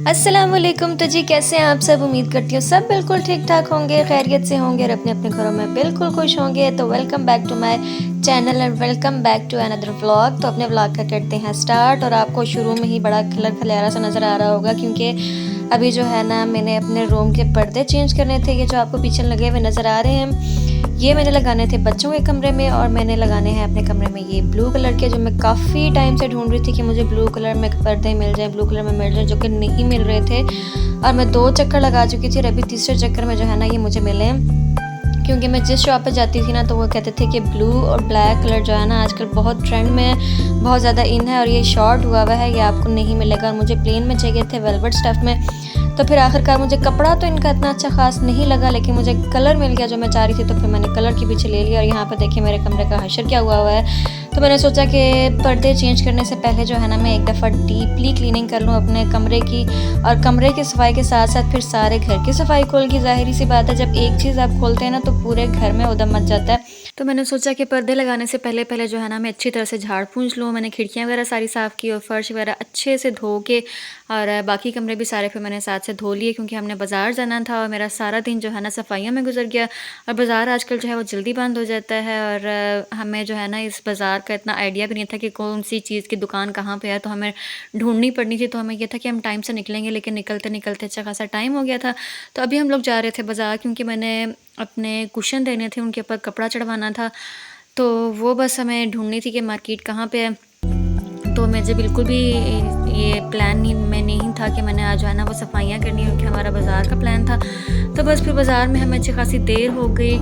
अस्सलाम वालेकुम। तो जी कैसे हैं आप सब? उम्मीद करती हूँ सब बिल्कुल ठीक ठाक होंगे, खैरियत से होंगे और अपने अपने घरों में बिल्कुल खुश होंगे। तो welcome back to my channel and welcome back to another vlog. तो अपने व्लॉग का करते हैं स्टार्ट। और आपको शुरू में ही बड़ा खिलर खलियारा सा नज़र आ रहा होगा क्योंकि अभी जो है ना मैंने अपने रूम के पर्दे चेंज करने थे। ये जो आपको पीछे लगे हुए नज़र आ रहे हैं ये मैंने लगाने थे बच्चों के कमरे में और मैंने लगाने हैं अपने कमरे में ये ब्लू कलर के, जो मैं काफ़ी टाइम से ढूंढ रही थी कि मुझे ब्लू कलर में पर्दे मिल जाएं, ब्लू कलर में मिल जाएं, जो कि नहीं मिल रहे थे। और मैं 2 चक्कर लगा चुकी थी और अभी तीसरे चक्कर में जो है ना ये मुझे मिले, क्योंकि मैं जिस शॉप पे जाती थी ना तो वो कहते थे कि ब्लू और ब्लैक कलर जो है ना आजकल बहुत ट्रेंड में है, बहुत ज़्यादा इन है और ये शॉर्ट हुआ है, ये आपको नहीं मिलेगा। और मुझे प्लेन में चाहिए थे वेलवेट स्टफ़ में। तो फिर आखिरकार मुझे कपड़ा तो इनका इतना अच्छा खास नहीं लगा, लेकिन मुझे कलर मिल गया जो मैं चाह रही थी। तो फिर मैंने कलर के पीछे ले लिया। और यहाँ पर देखिए मेरे कमरे का हशर क्या हुआ है। तो मैंने सोचा कि पर्दे चेंज करने से पहले जो है ना मैं एक दफ़ा डीपली क्लीनिंग कर लूँ अपने कमरे की, और कमरे की सफाई के साथ साथ फिर सारे घर की सफाई खोल की। ज़ाहिर सी बात है जब एक चीज़ आप खोलते हैं ना तो पूरे घर में उदम मच जाता है। तो मैंने सोचा कि पर्दे लगाने से पहले पहले जो है ना मैं अच्छी तरह से झाड़ पूंछ लूँ। मैंने खिड़कियाँ वगैरह सारी साफ़ की और फर्श वगैरह अच्छे से धो के, और बाकी कमरे भी सारे फिर मैंने साथ से धो लिए क्योंकि हमने बाज़ार जाना था और मेरा सारा दिन जो है ना सफाइयों में गुजर गया। और बाज़ार आजकल जो है वो जल्दी बंद हो जाता है और हमें जो है ना इस बाज़ार का इतना आइडिया भी नहीं था कि कौन सी चीज़ की दुकान कहाँ पे है। तो हमें ढूंढनी पड़नी थी। तो हमें यह था कि हम टाइम से निकलेंगे, लेकिन निकलते निकलते अच्छा खासा टाइम हो गया था। तो अभी हम लोग जा रहे थे बाज़ार क्योंकि मैंने अपने कुशन देने थे, उनके ऊपर कपड़ा चढ़वाना था। तो वो बस हमें ढूंढनी थी कि मार्केट कहाँ पे है। तो मुझे बिल्कुल भी ये प्लान में नहीं था कि मैंने आज जो है ना वो सफाइयाँ करनी है, क्योंकि हमारा बाज़ार का प्लान था। तो बस फिर बाज़ार में हमें अच्छी खासी देर हो गई।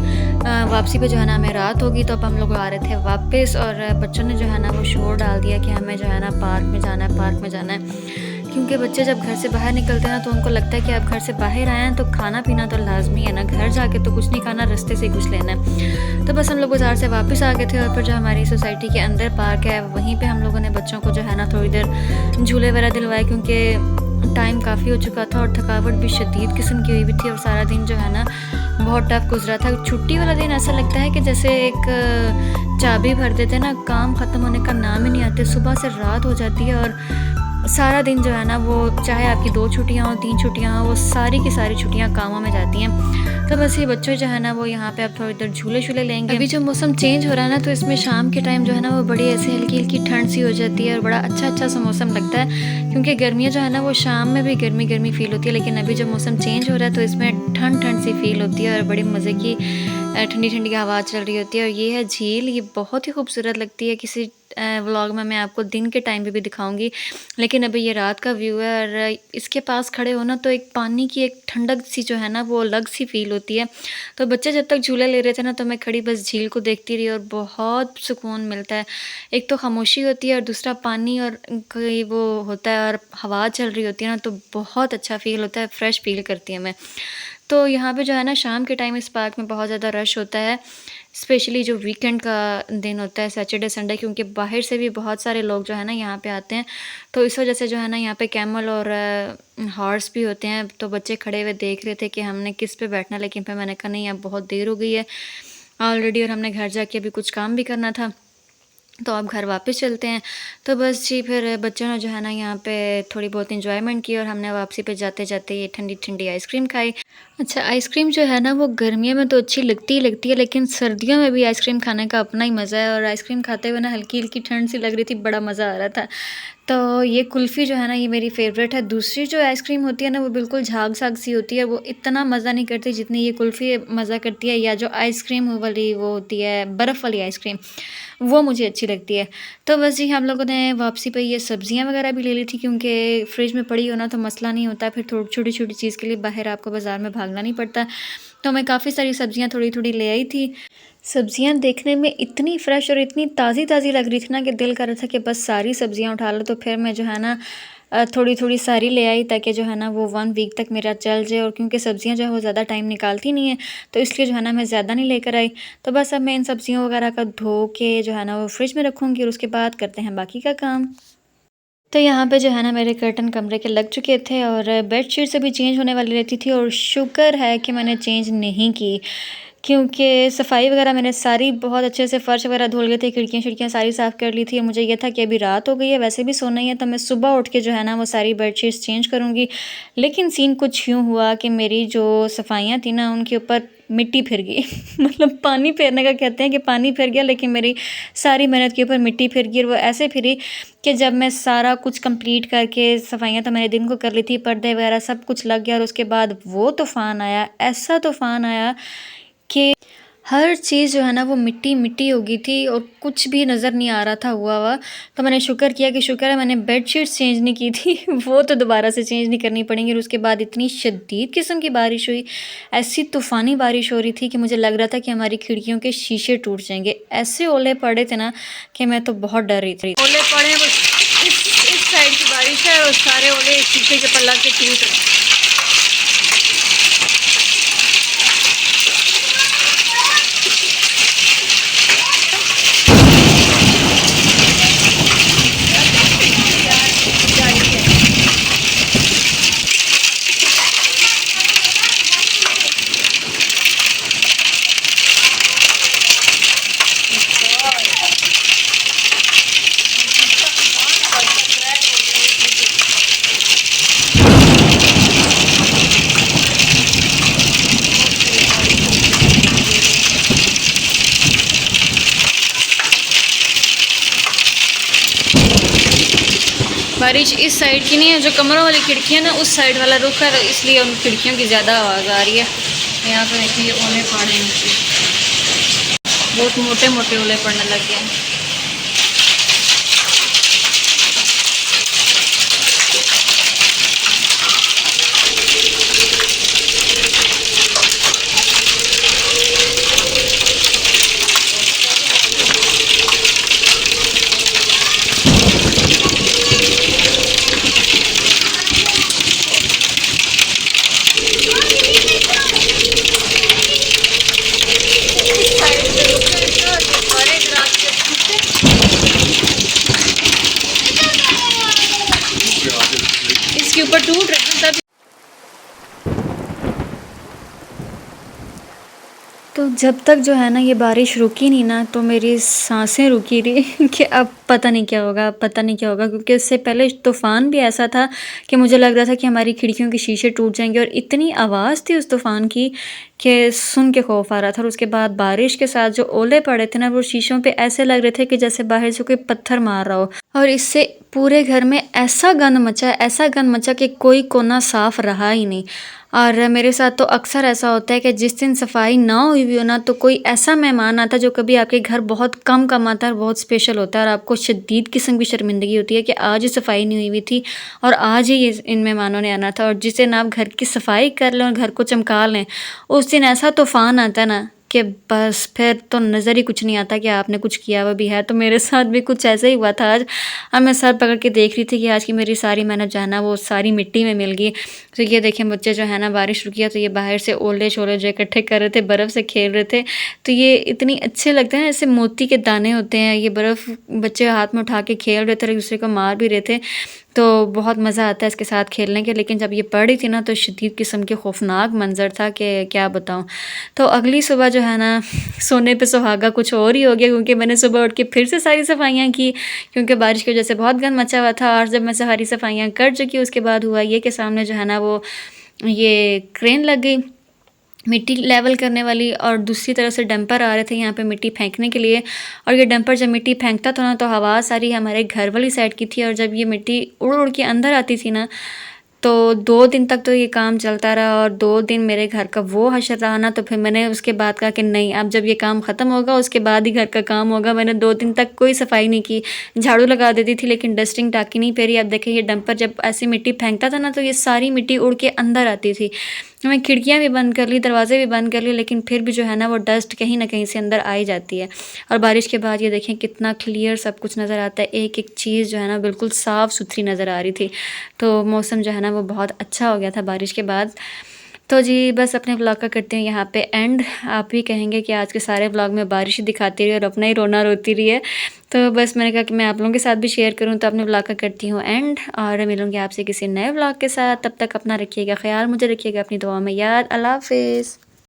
वापसी पे जो है ना हमें रात होगी। तो अब हम लोग आ रहे थे वापस और बच्चों ने जो है ना वो शोर डाल दिया कि हमें जो है ना पार्क में जाना है, पार्क में जाना है। क्योंकि बच्चे जब घर से बाहर निकलते हैं ना तो उनको लगता है कि आप घर से बाहर आए हैं तो खाना पीना तो लाजमी है ना, घर जाके तो कुछ नहीं खाना, रास्ते से कुछ लेना है। तो बस हम लोग बाज़ार से वापस आ गए थे और फिर जो हमारी सोसाइटी के अंदर पार्क है वहीं पे हम लोगों ने बच्चों को जो है ना थोड़ी देर झूले वगैरह दिलवाए, क्योंकि टाइम काफ़ी हो चुका था और थकावट भी शदीद किस्म की हुई भी थी और सारा दिन जो है ना बहुत टफ गुजरा था। छुट्टी वाला दिन ऐसा लगता है कि जैसे एक चाबी भर देते ना, काम ख़त्म होने का नाम ही नहीं आते। सुबह से रात हो जाती है और सारा दिन जो है ना वो, चाहे आपकी 2 छुट्टियाँ हो 3 छुट्टियाँ हो, वो सारी की सारी छुट्टियाँ कामों में जाती हैं। तो बस ये बच्चे जो है ना वो यहाँ पे अब थोड़ी देर झूले शूले लेंगे। अभी जो मौसम चेंज हो रहा है ना तो इसमें शाम के टाइम जो है ना वो बड़ी ऐसे हल्की हल्की ठंड सी हो जाती है और बड़ा अच्छा अच्छा सा मौसम लगता है, क्योंकि गर्मियाँ जो है ना वो शाम में भी गर्मी गर्मी फील होती है, लेकिन अभी जो मौसम चेंज हो रहा है तो इसमें ठंड ठंड सी फील होती है और बड़ी मज़े की ठंडी ठंडी हवा चल रही होती है। और ये है झील, ये बहुत ही खूबसूरत लगती है। किसी व्लॉग में मैं आपको दिन के टाइम पे भी दिखाऊंगी, लेकिन अभी ये रात का व्यू है और इसके पास खड़े हो ना तो एक पानी की एक ठंडक सी जो है ना वो अलग सी फील होती है। तो बच्चे जब तक झूले ले रहे थे ना तो मैं खड़ी बस झील को देखती रही और बहुत सुकून मिलता है। एक तो खामोशी होती है और दूसरा पानी और कोई वो होता है और हवा चल रही होती है ना, तो बहुत अच्छा फील होता है, फ्रेश फील करती है मैं। तो यहाँ पे जो है ना शाम के टाइम इस पार्क में बहुत ज़्यादा रश होता है, स्पेशली जो वीकेंड का दिन होता है, सैटरडे संडे, क्योंकि बाहर से भी बहुत सारे लोग जो है ना यहाँ पे आते हैं। तो इस वजह से जो है ना यहाँ पे कैमल और हॉर्स भी होते हैं। तो बच्चे खड़े हुए देख रहे थे कि हमने किस पे बैठना, लेकिन फिर मैंने कहा नहीं, अब बहुत देर हो गई है ऑलरेडी और हमने घर जाके अभी कुछ काम भी करना था, तो अब घर वापस चलते हैं। तो बस जी फिर बच्चों ने जो है ना यहाँ पे थोड़ी बहुत इंजॉयमेंट की और हमने वापसी पे जाते जाते ये ठंडी ठंडी आइसक्रीम खाई। अच्छा, आइसक्रीम जो है ना वो गर्मियों में तो अच्छी लगती ही लगती है, लेकिन सर्दियों में भी आइसक्रीम खाने का अपना ही मज़ा है। और आइसक्रीम खाते हुए ना हल्की हल्की ठंड सी लग रही थी, बड़ा मज़ा आ रहा था। तो ये कुल्फ़ी जो है ना ये मेरी फ़ेवरेट है। दूसरी जो आइसक्रीम होती है ना वो बिल्कुल झाग-झाग सी होती है, वो इतना मज़ा नहीं करती जितनी ये कुल्फ़ी मज़ा करती है। या जो आइसक्रीम वाली वो होती है बर्फ़ वाली आइसक्रीम, वो मुझे अच्छी लगती है। तो बस जी हम लोगों ने वापसी पे ये सब्ज़ियाँ वग़ैरह भी ले ली थी, क्योंकि फ्रिज में पड़ी हो ना तो मसला नहीं होता, फिर थोड़ी छोटी-छोटी चीज़ के लिए बाहर आपको बाज़ार में भागना नहीं पड़ता। तो मैं काफ़ी सारी सब्ज़ियाँ थोड़ी-थोड़ी ले आई थी। सब्ज़ियाँ देखने में इतनी फ्रेश और इतनी ताज़ी-ताज़ी लग रही थी ना कि दिल कर रहा था कि बस सारी सब्ज़ियाँ उठा लो। तो फिर मैं जो है ना थोड़ी-थोड़ी सारी ले आई, ताकि जो है ना वो 1 वीक तक मेरा चल जाए। और क्योंकि सब्ज़ियाँ जो है वो ज़्यादा टाइम निकालती नहीं है, तो इसलिए जो है ना मैं ज़्यादा नहीं लेकर आई। तो बस अब मैं इन सब्ज़ियों वगैरह का धो के जो है ना वो फ्रिज में रखूँगी और उसके बाद करते हैं बाकी का काम। तो यहाँ पे जो है ना मेरे कर्टन कमरे के लग चुके थे और बेडशीट से भी चेंज होने वाली रहती थी, और शुक्र है कि मैंने चेंज नहीं की। क्योंकि सफाई वगैरह मैंने सारी बहुत अच्छे से फ़र्श वगैरह धुल गए थे, खिड़कियाँ सारी साफ़ कर ली थी। मुझे ये था कि अभी रात हो गई है, वैसे भी सोना ही है, तो मैं सुबह उठ के जो है ना वो सारी बेडशीट्स चेंज करूँगी। लेकिन सीन कुछ यूँ हुआ कि मेरी जो सफाइयाँ थी ना उनके ऊपर मिट्टी फिर गई मतलब पानी फेरने का कहते हैं कि पानी फिर गया, लेकिन मेरी सारी मेहनत के ऊपर मिट्टी फिर गई। और वो ऐसे फिरी कि जब मैं सारा कुछ कंप्लीट करके, सफाइयाँ तो मैंने दिन को कर ली थी, पर्दे वगैरह सब कुछ लग गया, और उसके बाद वो तूफ़ान आया, ऐसा तूफ़ान आया कि हर चीज़ जो है ना वो मिट्टी-मिट्टी हो गई थी और कुछ भी नज़र नहीं आ रहा था हुआ हुआ। तो मैंने शुक्र किया कि शुक्र है मैंने बेडशीट्स चेंज नहीं की थी वो तो दोबारा से चेंज नहीं करनी पड़ेंगी। और उसके बाद इतनी शदीद किस्म की बारिश हुई, ऐसी तूफ़ानी बारिश हो रही थी कि मुझे लग रहा था कि हमारी खिड़कियों के शीशे टूट जाएँगे। ऐसे ओले पड़े थे ना कि मैं तो बहुत डर रही थी। ओले पड़े हैं, बस इस साइड की बारिश है और सारे ओले शीशे के ऊपर लग के टूट रहे हैं। बारिश इस साइड की नहीं है, जो कमरों वाली खिड़कियाँ ना उस साइड वाला रुख है, तो इसलिए उन खिड़कियों की ज़्यादा आवाज़ आ रही है। यहाँ पे देखिए ये ओले पड़ रहे हैं, बहुत मोटे मोटे ओले पड़ने लग गए हैं। इसके ऊपर टूट रहे हैं तब। तो जब तक जो है ना ये बारिश रुकी नहीं ना, तो मेरी सांसें रुकी रही कि अब पता नहीं क्या होगा, अब पता नहीं क्या होगा। क्योंकि उससे पहले तूफ़ान भी ऐसा था कि मुझे लग रहा था कि हमारी खिड़कियों के शीशे टूट जाएंगे, और इतनी आवाज़ थी उस तूफ़ान की कि सुन के खौफ आ रहा था। और उसके बाद बारिश के साथ जो ओले पड़े थे ना, वो शीशों पे ऐसे लग रहे थे कि जैसे बाहर से कोई पत्थर मार रहा हो। और इससे पूरे घर में ऐसा गंद मचा, ऐसा गंद मचा कि कोई कोना साफ़ रहा ही नहीं। और मेरे साथ तो अक्सर ऐसा होता है कि जिस दिन सफाई ना हुई हुई हो ना, तो कोई ऐसा मेहमान आता है जो कभी आपके घर बहुत कम कम आता है और बहुत स्पेशल होता है, और आपको शदीद किस्म की शर्मिंदगी होती है कि आज ही सफाई नहीं हुई हुई थी और आज ही इन मेहमानों ने आना था। और जिस दिन आप घर की सफाई कर लें और घर को चमका लें, उस दिन ऐसा तूफ़ान आता है ना कि बस फिर तो नज़र ही कुछ नहीं आता कि आपने कुछ किया हुआ भी है। तो मेरे साथ भी कुछ ऐसा ही हुआ था आज। अब मैं सर पकड़ के देख रही थी कि आज की मेरी सारी मेहनत जो है ना वो सारी मिट्टी में मिल गई। तो ये देखें बच्चे जो है ना, बारिश रुकी है तो ये बाहर से ओले शोले जो इकट्ठे कर रहे थे, बर्फ़ से खेल रहे थे। तो ये इतनी अच्छे लगते हैं, जैसे मोती के दाने होते हैं। ये बर्फ़ बच्चे हाथ में उठा के खेल रहे थे, एक दूसरे को मार भी रहे थे। तो बहुत मज़ा आता है इसके साथ खेलने के। लेकिन जब ये पड़ रही थी ना, तो शदीद किस्म के खौफनाक मंज़र था कि क्या बताऊँ। तो अगली सुबह जो है ना, सोने पे सुहागा कुछ और ही हो गया, क्योंकि मैंने सुबह उठ के फिर से सारी सफाइयाँ की, क्योंकि बारिश की वजह से बहुत गंद मचा हुआ था। और जब मैं सारी सफाइयाँ कर चुकी, उसके बाद हुआ ये कि सामने जो है ना वो ये क्रेन लग गई मिट्टी लेवल करने वाली, और दूसरी तरफ से डंपर आ रहे थे यहाँ पे मिट्टी फेंकने के लिए। और ये डंपर जब मिट्टी फेंकता था ना, तो हवा सारी हमारे घर वाली साइड की थी, और जब ये मिट्टी उड़ उड़ के अंदर आती थी ना, तो 2 दिन तक तो ये काम चलता रहा। और 2 दिन मेरे घर का वो हशर रहा ना, तो फिर मैंने उसके बाद कहा कि नहीं, अब जब ये काम ख़त्म होगा उसके बाद ही घर का काम होगा। मैंने 2 दिन तक कोई सफाई नहीं की, झाड़ू लगा देती थी लेकिन डस्टिंग टाँकी नहीं फेरी। अब देखें, ये डंपर जब ऐसी मिट्टी फेंकता था ना, तो ये सारी मिट्टी उड़ के अंदर आती थी। मैं खिड़कियाँ भी बंद कर ली, दरवाज़े भी बंद कर लिए, लेकिन फिर भी जो है ना वो डस्ट कहीं ना कहीं से अंदर आ ही जाती है। और बारिश के बाद ये देखें कितना क्लियर सब कुछ नज़र आता है, एक एक चीज़ जो है ना बिल्कुल साफ़ सुथरी नज़र आ रही थी। तो मौसम जो है ना वो बहुत अच्छा हो गया था बारिश के बाद। तो जी बस अपने व्लॉग का करते हैं यहाँ पे एंड। आप भी कहेंगे कि आज के सारे व्लॉग में बारिश ही दिखाती रही और अपना ही रोना रोती रही है, तो बस मैंने कहा कि मैं आप लोगों के साथ भी शेयर करूँ, तो अपने व्लॉग का करती हूँ एंड। और मिलूँगी आपसे किसी नए व्लॉग के साथ, तब तक अपना रखिएगा ख्याल, मुझे रखिएगा अपनी दुआ में याद। अल्लाह हाफिज़।